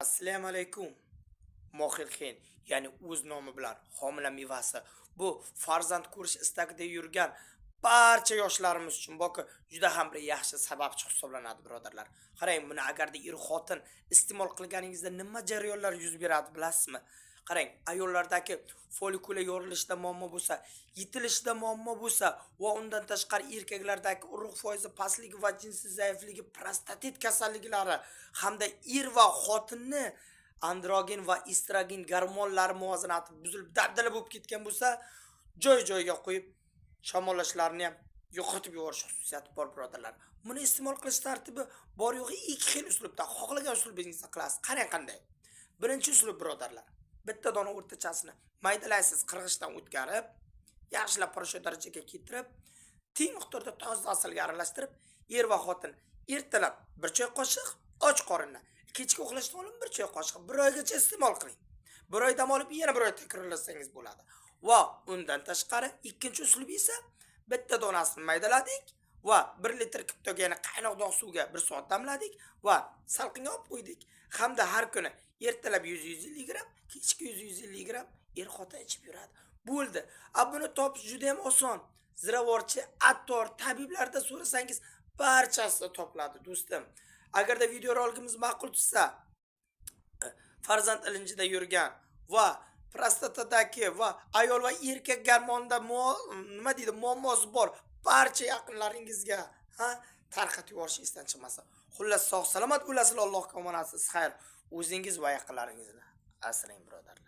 Assalomu alaykum. Mohir Xen, ya'ni o'z nomi bilan homila mevasi. Bu farzand ko'rish istagida yurgan barcha yoshlarimiz uchun boki juda ham bir yaxshi sababchi hisoblanadi, birodarlar. Qarang, buni agarda xotin iste'mol qilganingizda nima jarayonlar yuz beradi bilasizmi? Qarang, ayollardagi folikula yorilishida muammo bo'lsa, yetilishida muammo bo'lsa va undan tashqari erkaklardagi urug' foizi pastligi va jinsiy zaifligi, prostatit kasalliklari hamda va xotinni androgen va estrogen gormonlari muvozanati buzilib dabdala bo'lib ketgan bo'lsa, joy-joyiga qo'yib shamollashlarni ham yo'qotib yuborish xususiyati bor, birodarlar. Buni iste'mol qilish tartibi bor yo'g'i ikki xil uslubda, xohlagan uslubingizda qilasiz. Qarang qanday. Birinchi uslub, birodarlar. Bitta dona o'rtachasini maydalaysiz, qirg'ichdan o'tkazib, yaxshilab po'risha darajaga keltirib, teng miqdorda toza asalga aralashtirib, va xotin ertalab 1 choy qoshiq, och qorindan, kechki uxlashdan oldin 1 choy qoshiq 1 oygacha iste'mol qiling. 1 oy dam olib yana 1 oy takrorlasangiz bo'ladi. Va undan tashqari ikkinchi uslub esa bitta donasini maydaladik va 1 litr kiptoga, ya'ni qaynoq suvga 1 soat damladik va salqinga olib qo'ydik. Hamda har kuni ertalab 100-150 gram, kechki 100-150 gram xotin ichib yuradi. Bo'ldi. Buni topish juda ham oson. Ziravorchi, attor, tabiblarda so'rasangiz barchasi topiladi, do'stim. Agarda videorolikimiz ma'qul tushsa, farzand ilinjida yurgan va prostatadagi va ayol va erkak gormonida muammosi bor barcha yaqinlaringizga tarqatib yuborish esdan chiqmasa. Xullas, sog' salomat bo'lasizlar, Allohga omonatsiz. Xayr, o'zingiz va yaqinlaringizni asrang, birodarlar.